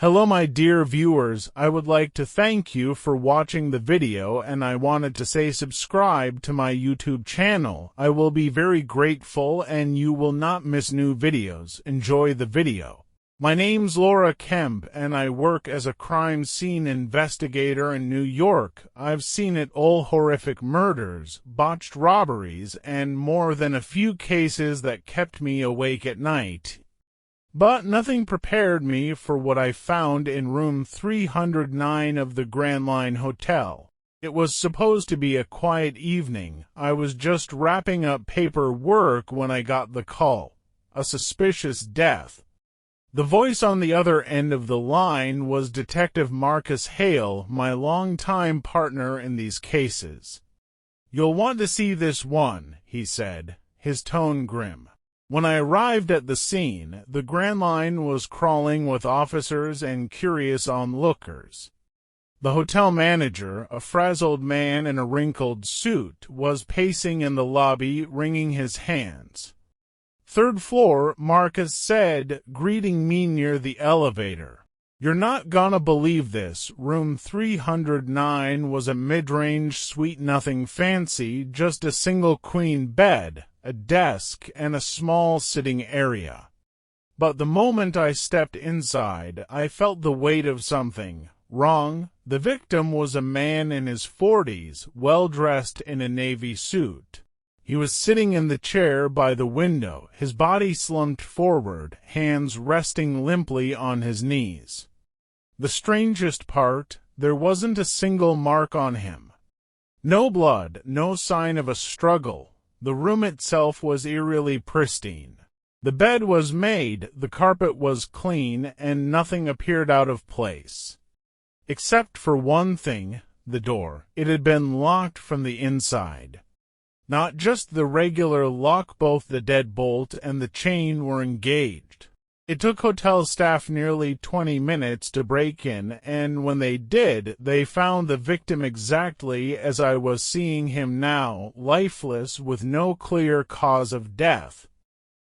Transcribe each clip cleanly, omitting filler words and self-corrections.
Hello my dear viewers, I would like to thank you for watching the video, and I wanted to say subscribe to my YouTube channel. I will be very grateful and you will not miss new videos. Enjoy the video. My name's Laura Kemp and I work as a crime scene investigator in New York. I've seen it all: horrific murders, botched robberies, and more than a few cases that kept me awake at night. But nothing prepared me for what I found in room 309 of the Grand Line Hotel. It was supposed to be a quiet evening. I was just wrapping up paperwork when I got the call. A suspicious death. The voice on the other end of the line was Detective Marcus Hale, my longtime partner in these cases. "You'll want to see this one," he said, his tone grim. When I arrived at the scene, the Grand Line was crawling with officers and curious onlookers. The hotel manager, a frazzled man in a wrinkled suit, was pacing in the lobby, wringing his hands. "Third floor," Marcus said, greeting me near the elevator. "You're not gonna believe this. Room 309 was a mid-range suite, nothing fancy, just a single queen bed, a desk, and a small sitting area. But the moment I stepped inside, I felt the weight of something wrong. The victim was a man in his 40s, well-dressed in a navy suit. He was sitting in the chair by the window, his body slumped forward, hands resting limply on his knees. The strangest part, there wasn't a single mark on him. No blood, no sign of a struggle. The room itself was eerily pristine. The bed was made, the carpet was clean, and nothing appeared out of place. Except for one thing, the door. It had been locked from the inside. Not just the regular lock, both the deadbolt and the chain were engaged. It took hotel staff nearly 20 minutes to break in, and when they did, they found the victim exactly as I was seeing him now, lifeless with no clear cause of death.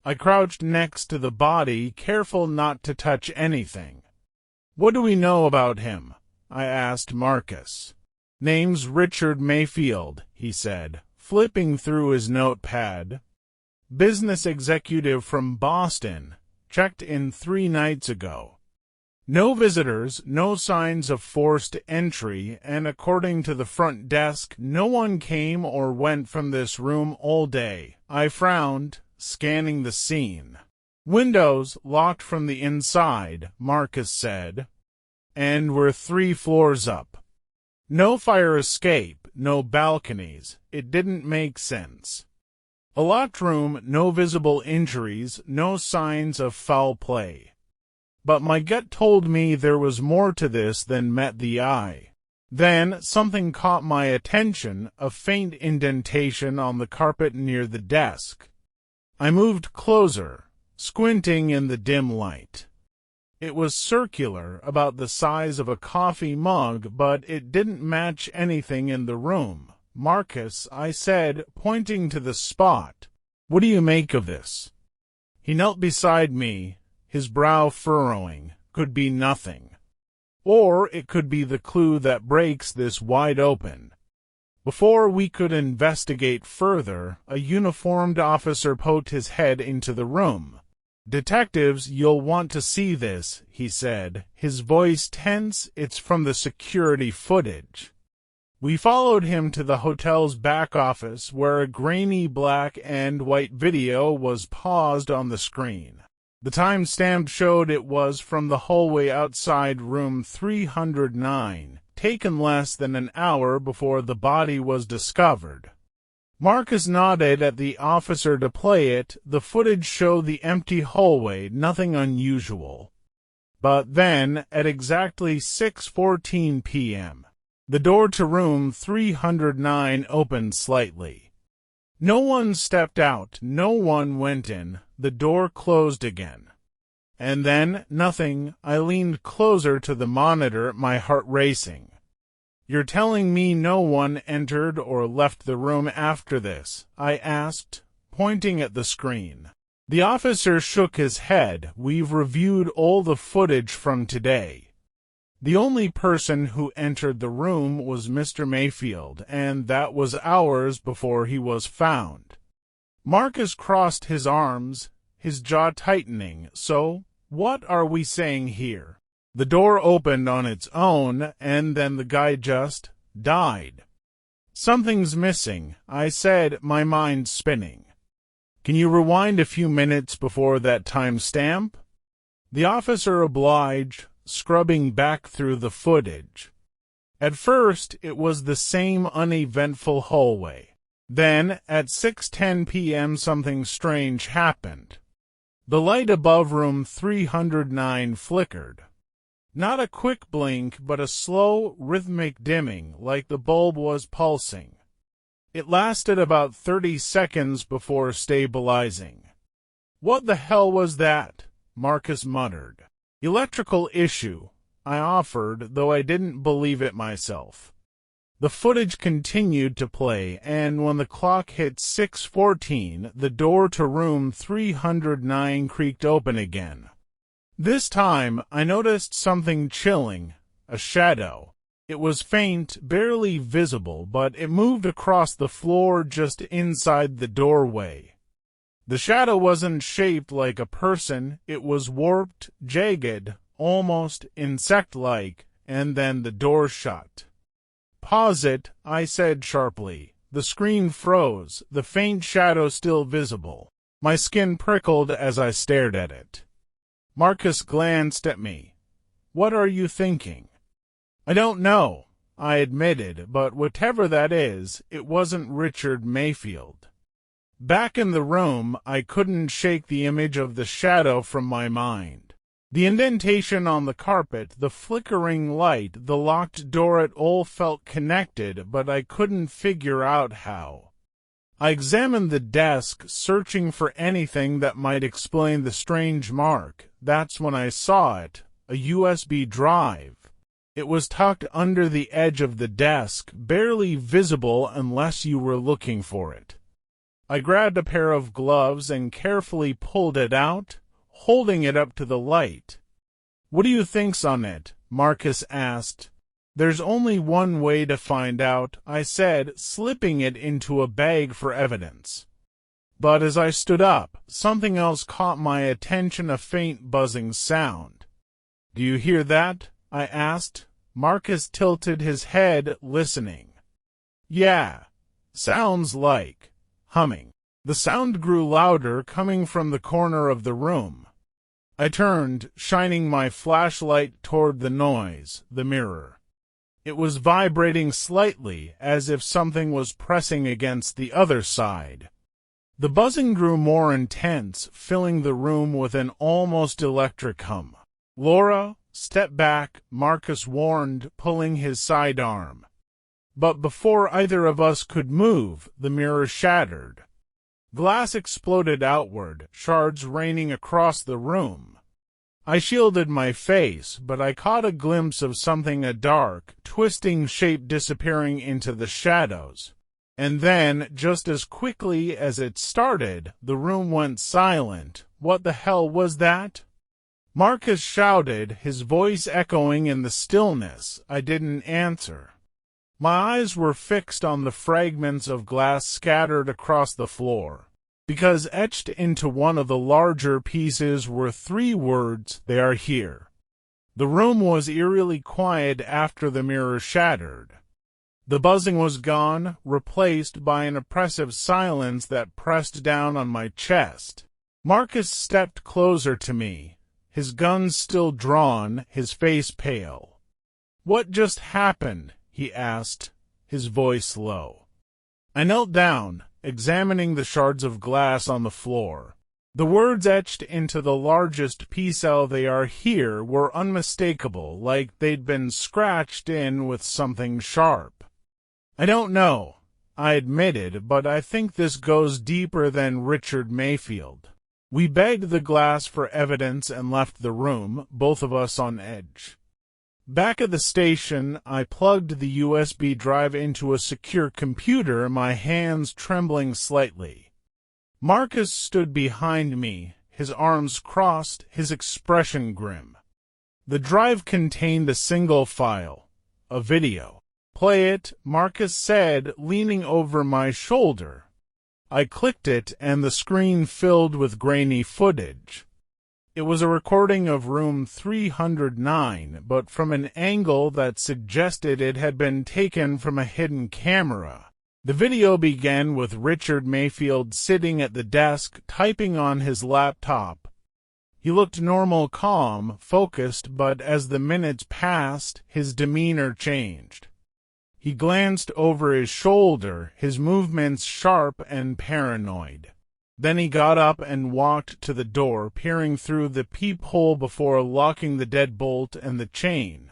I crouched next to the body, careful not to touch anything. "What do we know about him?" I asked Marcus. "Name's Richard Mayfield," he said, flipping through his notepad. "Business executive from Boston. Checked in 3 nights ago. No visitors, no signs of forced entry, and according to the front desk, no one came or went from this room all day." I frowned, scanning the scene. "Windows locked from the inside," Marcus said. "And we're 3 floors up. No fire escape, no balconies. It didn't make sense. A locked room, no visible injuries, no signs of foul play. But my gut told me there was more to this than met the eye. Then something caught my attention, a faint indentation on the carpet near the desk. I moved closer, squinting in the dim light. It was circular, about the size of a coffee mug, but it didn't match anything in the room. "Marcus," I said, pointing to the spot, "what do you make of this?" He knelt beside me, his brow furrowing. "Could be nothing. Or it could be the clue that breaks this wide open." Before we could investigate further, a uniformed officer poked his head into the room. "Detectives, you'll want to see this," he said, his voice tense. "It's from the security footage." We followed him to the hotel's back office, where a grainy black and white video was paused on the screen. The timestamp showed it was from the hallway outside room 309, taken less than an hour before the body was discovered. Marcus nodded at the officer to play it. The footage showed the empty hallway, nothing unusual. But then, at exactly 6:14 p.m., the door to room 309 opened slightly. No one stepped out, no one went in. The door closed again. And then, nothing. I leaned closer to the monitor, my heart racing. "You're telling me no one entered or left the room after this?" I asked, pointing at the screen. The officer shook his head. We've reviewed all the footage from today. The only person who entered the room was Mr. Mayfield, and that was hours before he was found. Marcus crossed his arms, his jaw tightening. So, what are we saying here? The door opened on its own, and then the guy just died. Something's missing, I said, my mind spinning. Can you rewind a few minutes before that timestamp? The officer obliged, scrubbing back through the footage. At first, it was the same uneventful hallway. Then, at 6:10 p.m. something strange happened. The light above room 309 flickered. Not a quick blink, but a slow, rhythmic dimming, like the bulb was pulsing. It lasted about 30 seconds before stabilizing. What the hell was that? Marcus muttered. Electrical issue, I offered, though I didn't believe it myself. The footage continued to play, and when the clock hit 6:14, the door to room 309 creaked open again. This time, I noticed something chilling, a shadow. It was faint, barely visible, but it moved across the floor just inside the doorway. The shadow wasn't shaped like a person. It was warped, jagged, almost insect-like, and then the door shut. Pause it, I said sharply. The screen froze, the faint shadow still visible. My skin prickled as I stared at it. Marcus glanced at me. What are you thinking? I don't know, I admitted, but whatever that is, it wasn't Richard Mayfield. Back in the room, I couldn't shake the image of the shadow from my mind. The indentation on the carpet, the flickering light, the locked door, it all felt connected, but I couldn't figure out how. I examined the desk, searching for anything that might explain the strange mark. That's when I saw it, a USB drive. It was tucked under the edge of the desk, barely visible unless you were looking for it. I grabbed a pair of gloves and carefully pulled it out, holding it up to the light. What do you think's on it? Marcus asked. There's only one way to find out, I said, slipping it into a bag for evidence. But as I stood up, something else caught my attention, a faint buzzing sound. Do you hear that? I asked. Marcus tilted his head, listening. Yeah, sounds like humming. The sound grew louder, coming from the corner of the room. I turned, shining my flashlight toward the noise, the mirror. It was vibrating slightly, as if something was pressing against the other side. The buzzing grew more intense, filling the room with an almost electric hum. Laura, step back, Marcus warned, pulling his sidearm. But before either of us could move, the mirror shattered. Glass exploded outward, shards raining across the room. I shielded my face, but I caught a glimpse of something, a dark, twisting shape disappearing into the shadows. And then, just as quickly as it started, the room went silent. What the hell was that? Marcus shouted, his voice echoing in the stillness. I didn't answer. My eyes were fixed on the fragments of glass scattered across the floor, because etched into one of the larger pieces were 3 words, "They are here." The room was eerily quiet after the mirror shattered. The buzzing was gone, replaced by an oppressive silence that pressed down on my chest. Marcus stepped closer to me, his gun still drawn, his face pale. "What just happened?" he asked, his voice low. I knelt down, examining the shards of glass on the floor. The words etched into the largest piece, "They are here," were unmistakable, like they'd been scratched in with something sharp. I don't know, I admitted, but I think this goes deeper than Richard Mayfield. We begged the glass for evidence and left the room, both of us on edge. Back at the station, I plugged the USB drive into a secure computer, my hands trembling slightly. Marcus stood behind me, his arms crossed, his expression grim. The drive contained a single file, a video. "Play it," Marcus said, leaning over my shoulder. I clicked it, and the screen filled with grainy footage. It was a recording of room 309, but from an angle that suggested it had been taken from a hidden camera. The video began with Richard Mayfield sitting at the desk, typing on his laptop. He looked normal, calm, focused, but as the minutes passed, his demeanor changed. He glanced over his shoulder, his movements sharp and paranoid. Then he got up and walked to the door, peering through the peephole before locking the deadbolt and the chain.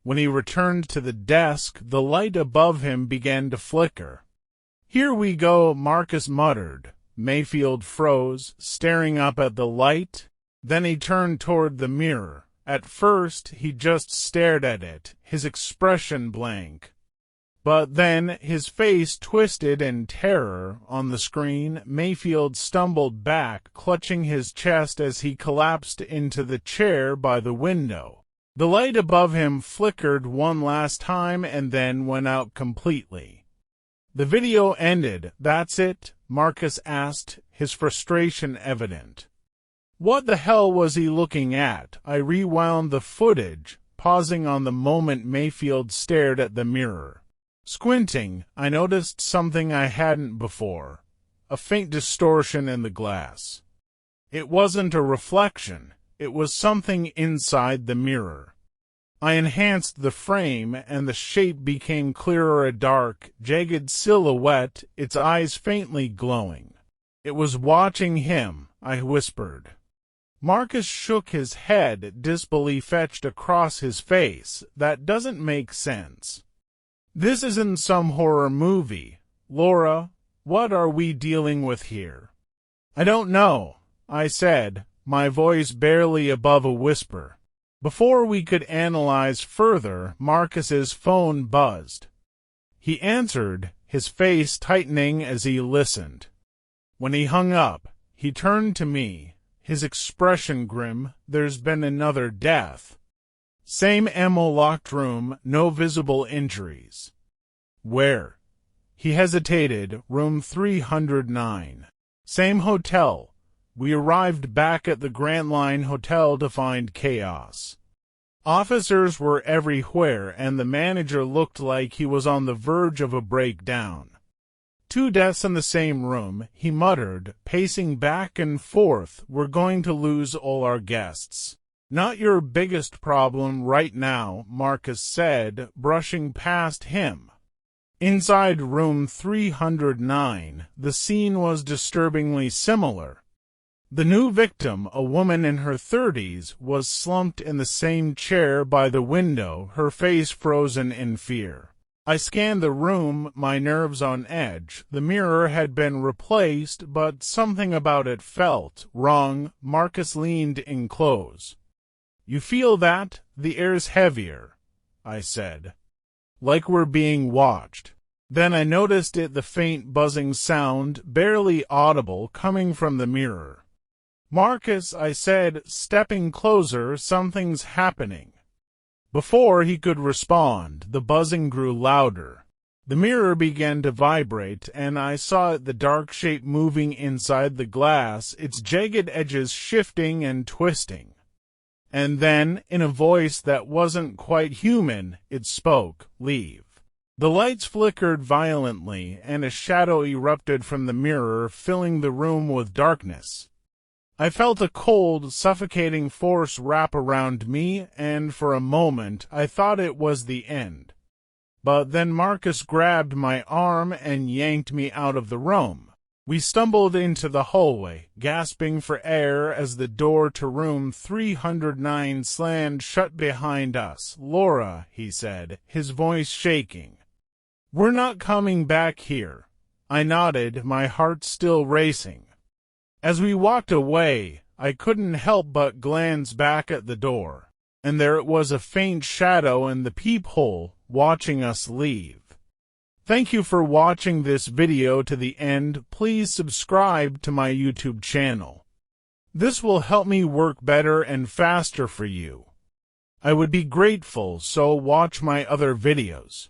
When he returned to the desk, the light above him began to flicker. "Here we go," Marcus muttered. Mayfield froze, staring up at the light. Then he turned toward the mirror. At first, he just stared at it, his expression blank. But then his face twisted in terror. On the screen, Mayfield stumbled back, clutching his chest as he collapsed into the chair by the window. The light above him flickered one last time and then went out completely. "The video ended, that's it?" Marcus asked, his frustration evident. What the hell was he looking at? I rewound the footage, pausing on the moment Mayfield stared at the mirror. Squinting, I noticed something I hadn't before, a faint distortion in the glass. It wasn't a reflection, it was something inside the mirror. I enhanced the frame, and the shape became clearer, a dark, jagged silhouette, its eyes faintly glowing. It was watching him, I whispered. Marcus shook his head, disbelief etched across his face. "That doesn't make sense. This isn't some horror movie. Laura, what are we dealing with here?" "I don't know," I said, my voice barely above a whisper. Before we could analyze further, Marcus's phone buzzed. He answered, his face tightening as he listened. When he hung up, he turned to me, his expression grim. "There's been another death. Same MO, locked room, no visible injuries." "Where?" He hesitated. "Room 309. Same hotel. We arrived back at the Grand Line Hotel to find chaos. Officers were everywhere, and the manager looked like he was on the verge of a breakdown." "2 deaths in the same room," he muttered, pacing back and forth. "We're going to lose all our guests." "Not your biggest problem right now," Marcus said, brushing past him. Inside room 309, the scene was disturbingly similar. The new victim, a woman in her 30s, was slumped in the same chair by the window, her face frozen in fear. I scanned the room, my nerves on edge. The mirror had been replaced, but something about it felt wrong. Marcus leaned in close. "You feel that? The air's heavier," I said. "Like we're being watched." Then I noticed it, the faint buzzing sound, barely audible, coming from the mirror. "Marcus," I said, stepping closer, "something's happening." Before he could respond, the buzzing grew louder. The mirror began to vibrate, and I saw it, the dark shape moving inside the glass, its jagged edges shifting and twisting. And then, in a voice that wasn't quite human, it spoke, "Leave." The lights flickered violently, and a shadow erupted from the mirror, filling the room with darkness. I felt a cold, suffocating force wrap around me, and for a moment I thought it was the end. But then Marcus grabbed my arm and yanked me out of the room. We stumbled into the hallway, gasping for air as the door to room 309 slammed shut behind us. "Laura," he said, his voice shaking. "We're not coming back here." I nodded, my heart still racing. As we walked away, I couldn't help but glance back at the door, and there it was, a faint shadow in the peephole, watching us leave. Thank you for watching this video to the end. Please subscribe to my YouTube channel. This will help me work better and faster for you. I would be grateful, so watch my other videos.